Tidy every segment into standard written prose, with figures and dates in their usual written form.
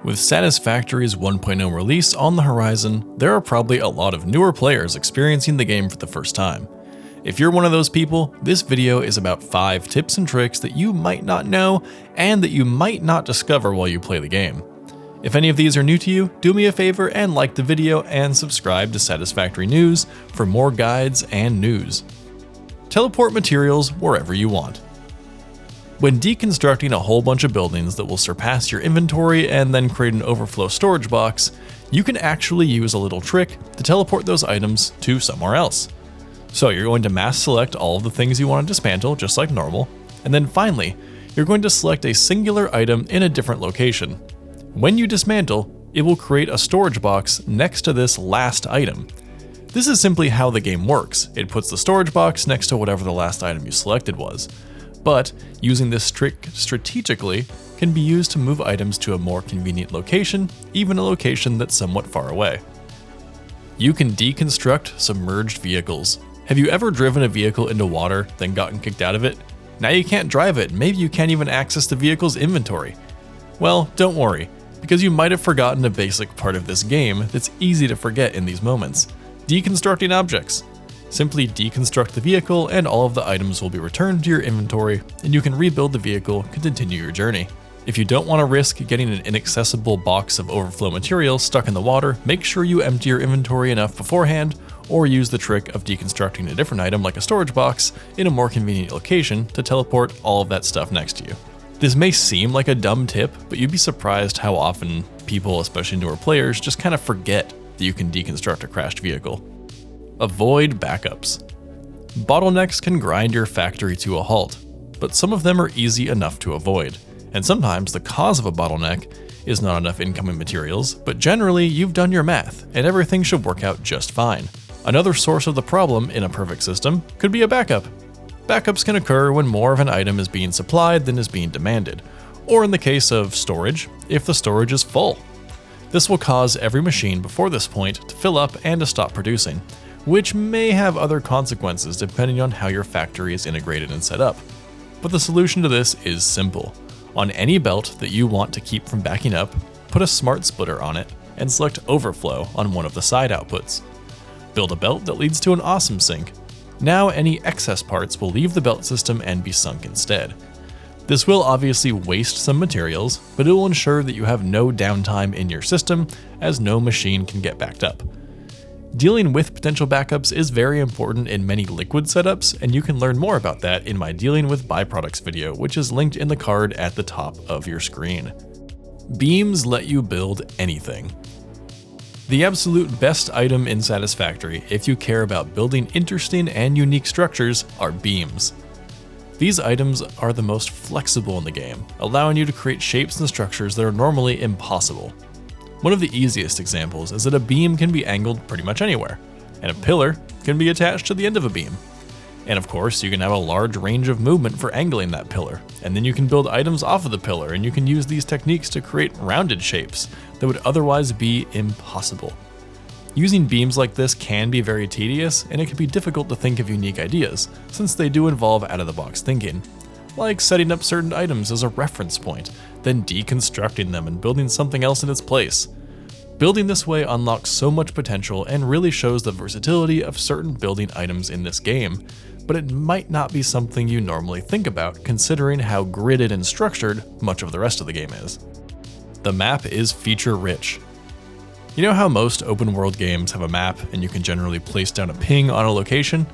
With Satisfactory's 1.0 release on the horizon, there are probably a lot of newer players experiencing the game for the first time. If you're one of those people, this video is about 5 tips and tricks that you might not know and that you might not discover while you play the game. If any of these are new to you, do me a favor and like the video and subscribe to Satisfactory News for more guides and news. Teleport materials wherever you want. When deconstructing a whole bunch of buildings that will surpass your inventory and then create an overflow storage box, you can actually use a little trick to teleport those items to somewhere else. So you're going to mass select all of the things you want to dismantle, just like normal, and then finally, you're going to select a singular item in a different location. When you dismantle, it will create a storage box next to this last item. This is simply how the game works. It puts the storage box next to whatever the last item you selected was. But using this trick strategically can be used to move items to a more convenient location, even a location that's somewhat far away. You can deconstruct submerged vehicles. Have you ever driven a vehicle into water, then gotten kicked out of it? Now you can't drive it, maybe you can't even access the vehicle's inventory. Well, don't worry, because you might have forgotten a basic part of this game that's easy to forget in these moments: deconstructing objects. Simply deconstruct the vehicle and all of the items will be returned to your inventory, and you can rebuild the vehicle and continue your journey. If you don't want to risk getting an inaccessible box of overflow material stuck in the water, make sure you empty your inventory enough beforehand, or use the trick of deconstructing a different item like a storage box in a more convenient location to teleport all of that stuff next to you. This may seem like a dumb tip, but you'd be surprised how often people, especially newer players, just kind of forget that you can deconstruct a crashed vehicle. Avoid backups. Bottlenecks can grind your factory to a halt, but some of them are easy enough to avoid. And sometimes the cause of a bottleneck is not enough incoming materials, but generally you've done your math and everything should work out just fine. Another source of the problem in a perfect system could be a backup. Backups can occur when more of an item is being supplied than is being demanded, or in the case of storage, if the storage is full. This will cause every machine before this point to fill up and to stop producing, which may have other consequences depending on how your factory is integrated and set up. But the solution to this is simple. On any belt that you want to keep from backing up, put a smart splitter on it and select overflow on one of the side outputs. Build a belt that leads to an awesome sink. Now any excess parts will leave the belt system and be sunk instead. This will obviously waste some materials, but it will ensure that you have no downtime in your system, as no machine can get backed up. Dealing with potential backups is very important in many liquid setups, and you can learn more about that in my Dealing with Byproducts video, which is linked in the card at the top of your screen. Beams let you build anything. The absolute best item in Satisfactory, if you care about building interesting and unique structures, are beams. These items are the most flexible in the game, allowing you to create shapes and structures that are normally impossible. One of the easiest examples is that a beam can be angled pretty much anywhere, and a pillar can be attached to the end of a beam. And of course, you can have a large range of movement for angling that pillar, and then you can build items off of the pillar, and you can use these techniques to create rounded shapes that would otherwise be impossible. Using beams like this can be very tedious, and it can be difficult to think of unique ideas, since they do involve out-of-the-box thinking, like setting up certain items as a reference point, then deconstructing them and building something else in its place. Building this way unlocks so much potential and really shows the versatility of certain building items in this game, but it might not be something you normally think about considering how gridded and structured much of the rest of the game is. The map is feature-rich. You know how most open-world games have a map and you can generally place down a ping on a location?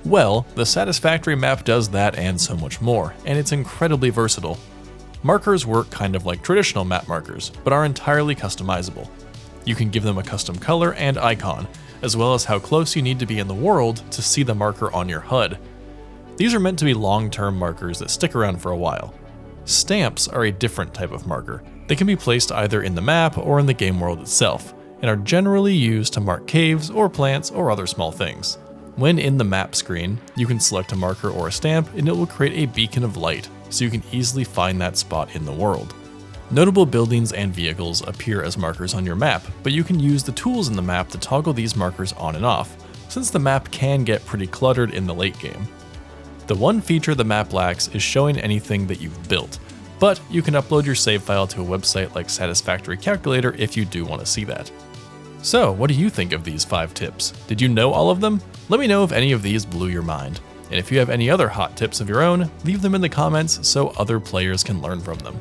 Well, the Satisfactory map does that and so much more, and it's incredibly versatile. Markers work kind of like traditional map markers, but are entirely customizable. You can give them a custom color and icon, as well as how close you need to be in the world to see the marker on your HUD. These are meant to be long-term markers that stick around for a while. Stamps are a different type of marker. They can be placed either in the map or in the game world itself, and are generally used to mark caves or plants or other small things. When in the map screen, you can select a marker or a stamp and it will create a beacon of light, so you can easily find that spot in the world. Notable buildings and vehicles appear as markers on your map, but you can use the tools in the map to toggle these markers on and off, since the map can get pretty cluttered in the late game. The one feature the map lacks is showing anything that you've built, but you can upload your save file to a website like Satisfactory Calculator if you do want to see that. So, what do you think of these 5 tips? Did you know all of them? Let me know if any of these blew your mind. And if you have any other hot tips of your own, leave them in the comments so other players can learn from them.